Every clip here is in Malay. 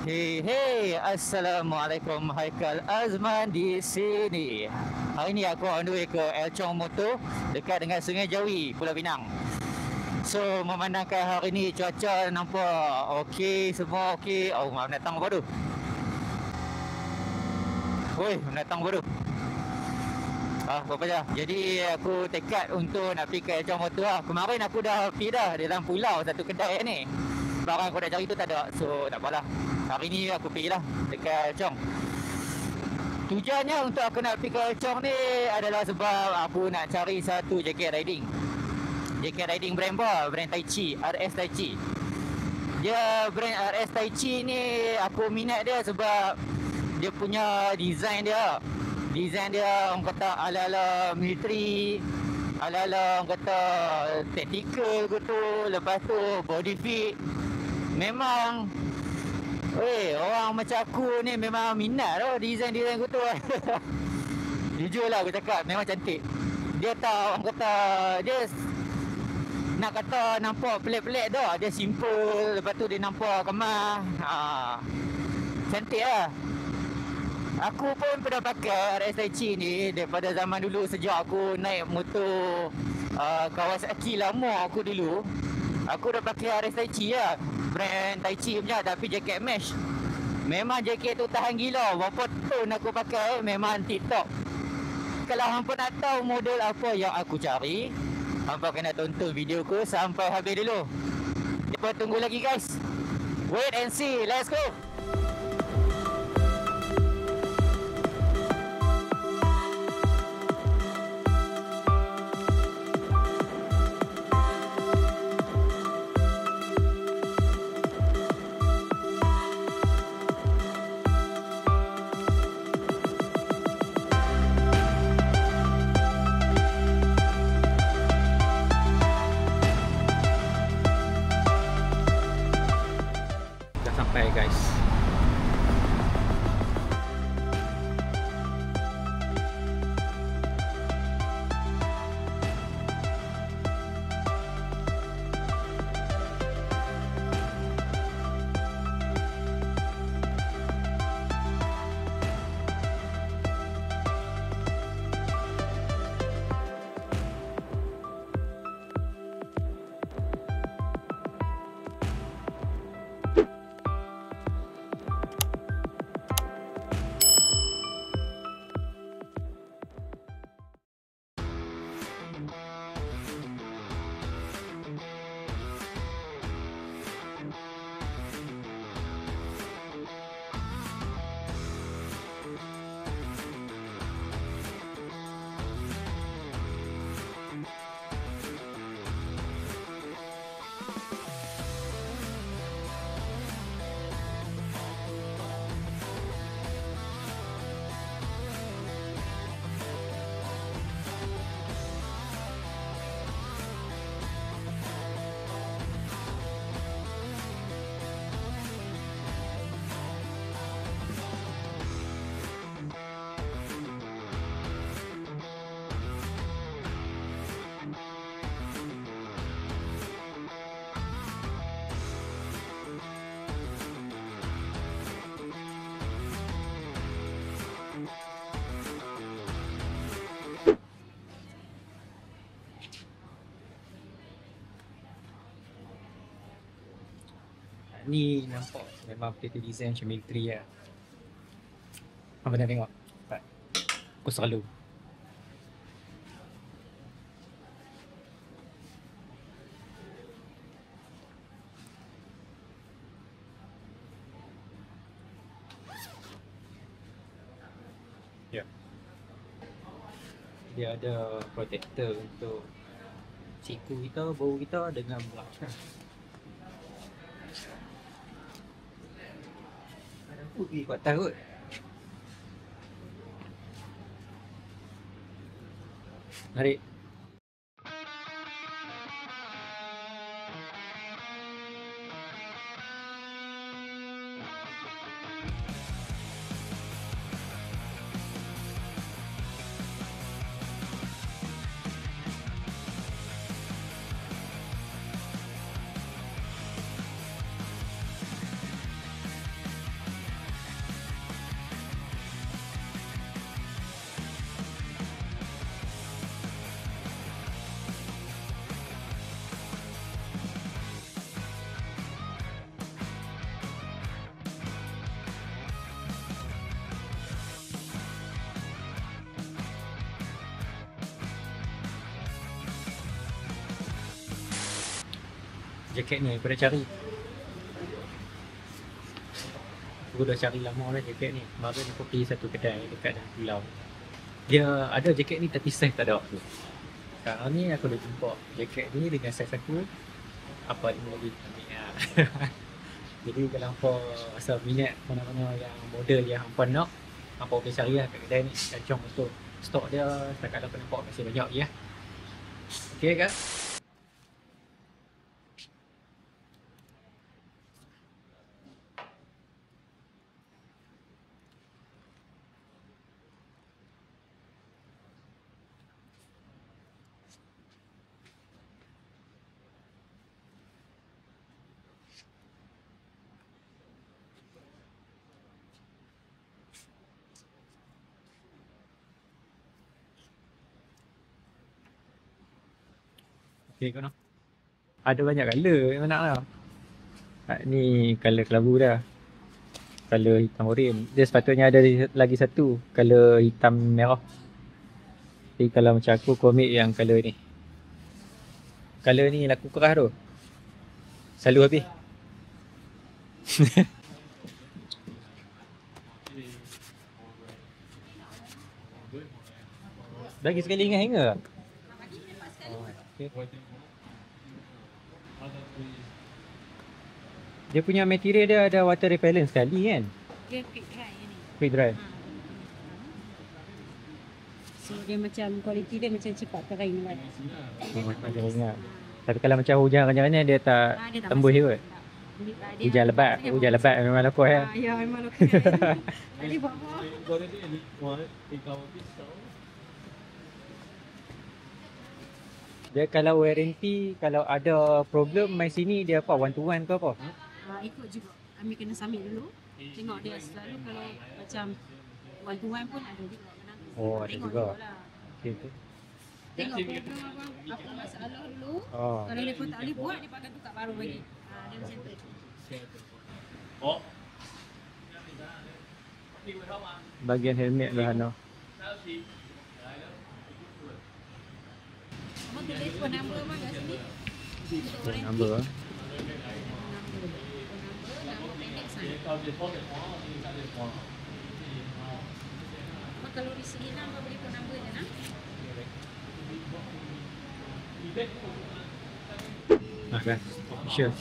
Hey, Assalamualaikum. Haikal Azman di sini. Hari ni aku on the way ke El Chong Motor dekat dengan Sungai Jawi, Pulau Pinang. So, memandangkan hari ni cuaca nampak okey, semua okey. Oh, menatang apa tu? Woi, menatang apa tu? Apa dah. Jadi aku tekad untuk nak pergi ke El Chong Motor lah. Kemarin aku dah pergi dah dalam pulau satu kedai ni. Barang aku nak cari tu tak ada. So, tak apalah. Hari ni aku pergi lah dekat El Chong. Tujuannya untuk aku nak pergi ke El Chong ni adalah sebab aku nak cari satu jaket riding. Jaket riding brand apa? Brand Tai Chi, RS Tai Chi. Dia brand RS Tai Chi ni aku minat dia sebab dia punya design dia. Design dia orang kata ala-ala military, ala-ala orang kata tactical gitu. Lepas tu body fit. Memang orang macam aku ni memang minat lah design-design gitu. Jujur lah aku cakap, memang cantik. Dia tak, orang kata, dia nak kata nampak pelik-pelik dah. Dia simple, lepas tu dia nampak kemas. Cantik lah. Aku pun pernah pakai RS Tai Chi ni daripada zaman dulu, sejak aku naik motor Kawasaki lama aku dulu. Aku dah pakai RS Tai Chi lah, brand Tai Chi punya, tapi jaket mesh. Memang jaket tu tahan gila. Berapa tahun aku pakai, memang TikTok. Kalau hampa nak tahu model apa yang aku cari, hampa kena tonton video ku sampai habis dulu. Apa tunggu lagi guys? Wait and see, let's go. Sampai guys. Ni nampak memang plate design macam military lah. Apa nak tengok? Aku selalu dia ada protector untuk siku kita, bau kita dengan brush. Pergi kuat tarut. Narik. jaket ni aku dah cari. Aku dah cari lama dah jaket ni. Baru aku pergi satu kedai dekat dalam pulau. Dia ada jaket ni tapi size tak ada aku. Sekarang ni aku dah jumpa jaket ni dengan size aku. Apa ni lagi ambil lah. Jadi kalau hampa rasa minat mana-mana yang model yang hampa nak, hampa boleh cari lah kat kedai ni. Kacang betul. Stok dia setakat aku nampak masih banyak je lah. Okay kan? Okay kau nak. Ada banyak colour yang nak lah. Ni colour kelabu dah. Colour hitam oren. Dia sepatutnya ada lagi satu colour hitam merah. Tapi kalau macam aku ambil yang colour ni. Colour ni laku keras tu. Selalu habis. Bagi sekali dengan hanger tak? Oh, okay. Dia punya material dia ada water repellent sekali kan? Dia quick dry ni. Quick dry. So dia macam kualiti dia macam cepat kering kan. Macam ingat. Tapi kalau macam hujan rancang-rancang dia tak Dia tak tembus masuk. je kot. Dia Hujan lebat, hujan lebat memang laku ya. Ya memang lokal. Tadi buat apa? Dia kalau warranty, kalau ada problem mai sini dia apa one to one ke apa? Ikut juga. Kami kena submit dulu. Tengok dia selalu kalau macam one to one pun ada juga kena. Oh, ada Tengok juga. jugalah. Okey tu. Tengok problem apa masalah dulu. Oh. Kalau dia pun tak boleh buat, dia akan tukar baru lagi. Dia macam tu. Bagian helmet lah Hana. Abang tulis phone number abang kat sini. Untuk warranty. Number ah. Nama pendek sign. Abang kalau di sini lah, abang boleh phone number je nak. Ah kan. Sure.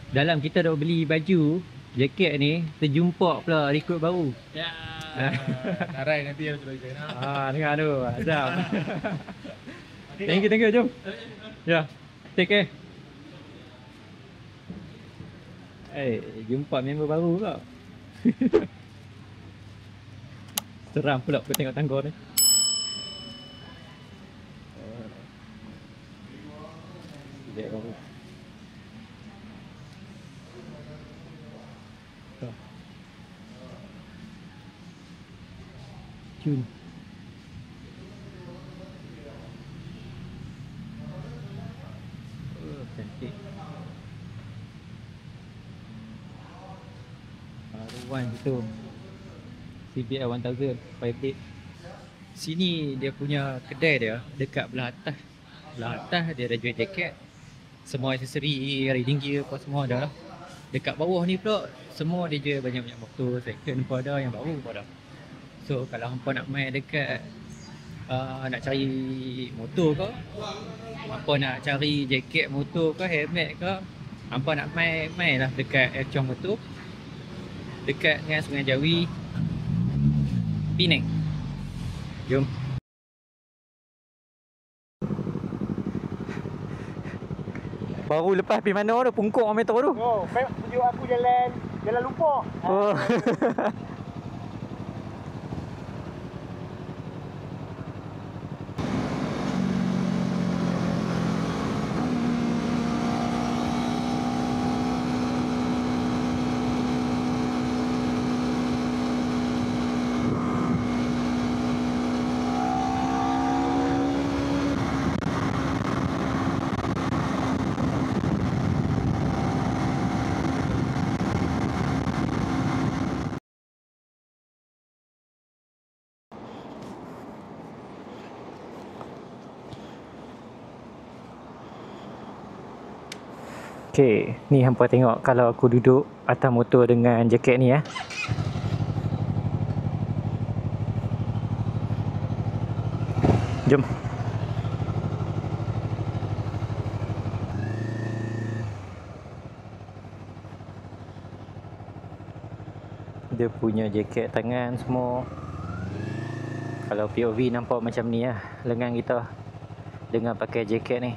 Dalam kita dah beli baju, jaket ni, terjumpa pula rekrut baru. Ya. Narai nanti yang sudah join. Dengar tu. Azam. Thank you, jom. Ya. Take care. Jumpa member baru pula. Seram pula aku tengok tangga ni. Sekejap baru. Cun. Cantik. Baruan gitu. CBR 1000 5 Sini dia punya kedai dia dekat belah atas. Belah atas dia ada jual jaket. Semua aksesori riding gear apa semua ada lah. Dekat bawah ni pula semua dia jual banyak-banyak motor, second pun ada, yang baru pun ada. So kalau hampa nak main dekat nak cari motor ke, hampa nak cari jaket motor ke, helmet ke, hampa nak main lah dekat Elchong Motor, dekat dengan Sungai Jawi, Penang. Jom. Baru lepas pergi mana tu, pungkuk metro tu. Oh, tunjuk aku jalan lupa. Oh. Okay, ni hampa tengok kalau aku duduk atas motor dengan jaket ni ya. Jom. Dia punya jaket tangan semua. Kalau POV nampak macam ni lah lengan kita dengan pakai jaket ni.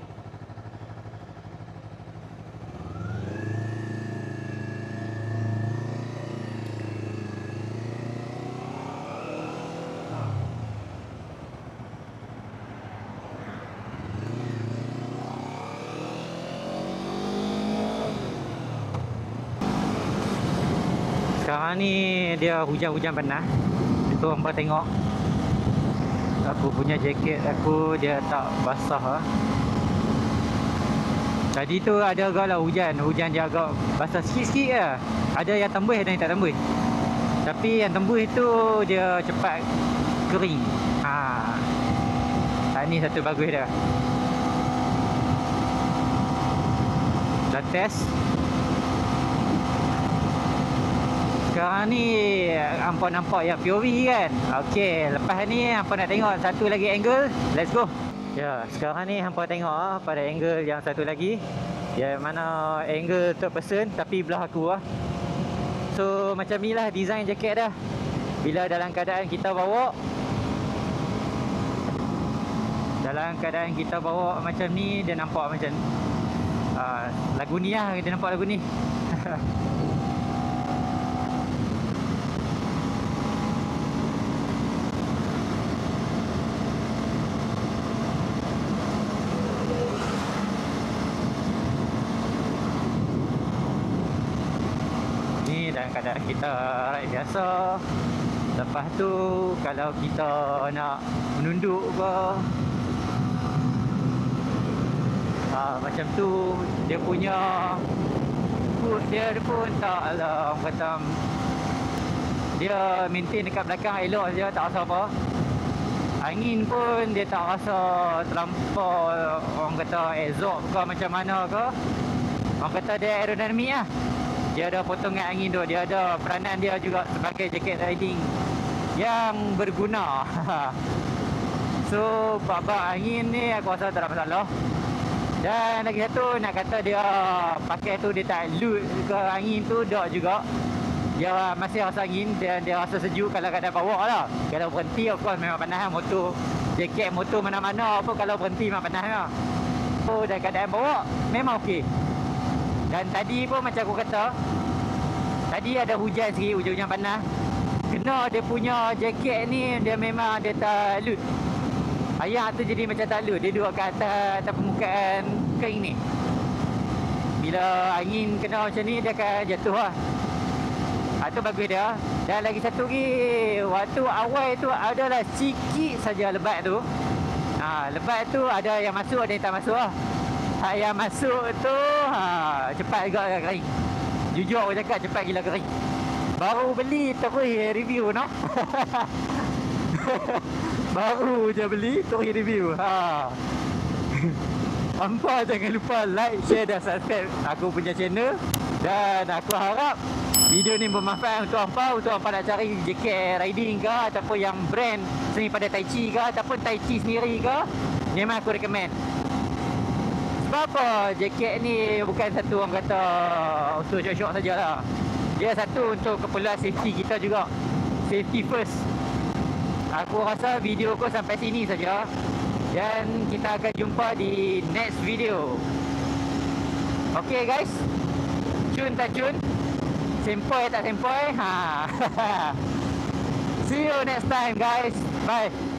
Sekarang ni dia hujan-hujan panas. Itu hampa tengok aku punya jaket aku dia tak basah lah. Tadi tu ada agak lah hujan dia agak basah sikit-sikit lah. Ada yang tembus, ada yang tak tembus. Tapi yang tembus tu dia cepat kering. Ni satu bagus dah. Dah test. Sekarang ni hampa nampak yang POV kan. Okey, lepas ni hampa nak tengok satu lagi angle. Let's go. Ya, sekarang ni hampa tengok pada angle yang satu lagi. Yang mana angle third person tapi belah aku lah. So macam ni lah design jaket dah. Bila dalam keadaan kita bawa macam ni, dia nampak macam lagu ni lah, dia nampak lagu ni. Dalam keadaan kita ride biasa. Lepas tu kalau kita nak menunduk ke macam tu, dia punya foot dia pun tak lah, orang kata dia maintain dekat belakang elok je, tak rasa apa. Angin pun dia tak rasa terlampau, orang kata exhaust ke macam mana ke. Orang kata dia aerodinamik lah. Dia ada potongan angin tu, dia ada peranan dia juga sebagai jaket riding yang berguna. So bab-bab angin ni aku rasa tak ada masalah. Dan lagi satu nak kata dia pakai tu dia tak load ke angin tu, tak juga. Dia masih rasa angin dan dia rasa sejuk kalau keadaan bawa lah. Kalau berhenti of course memang panas lah motor. Jaket motor mana-mana pun kalau berhenti memang panas lah. So dan keadaan bawa memang okey. Dan tadi pun macam aku kata, tadi ada hujan sikit, hujan-hujan panas. Kena dia punya jaket ni, dia memang dia tak load. Ayam tu jadi macam tak load. Dia duduk kat atas permukaan kain ni. Bila angin kena macam ni, dia akan jatuh lah. Itu bagus dia. Dan lagi satu lagi, waktu awal tu adalah sikit saja lebat tu. Lebat tu ada yang masuk, ada yang tak masuk lah. Yang masuk tu cepat juga kering. Jujur aku cakap cepat gila kering. Baru beli terus review no. Baru je beli terus review. Hampa jangan lupa like, share dan subscribe aku punya channel. Dan aku harap video ni bermanfaat untuk hampa nak cari jaket riding ke ataupun yang brand seni pada Tai Chi ke ataupun Tai Chi sendiri ke, memang aku recommend. Sebab apa jaket ni bukan satu orang kata untuk syok-syok sajalah. Dia satu untuk keperluan safety kita juga. Safety first. Aku rasa video aku sampai sini saja. Dan kita akan jumpa di next video. Okay guys. Cun tak cun? Sempoi tak sempoi? See you next time guys. Bye.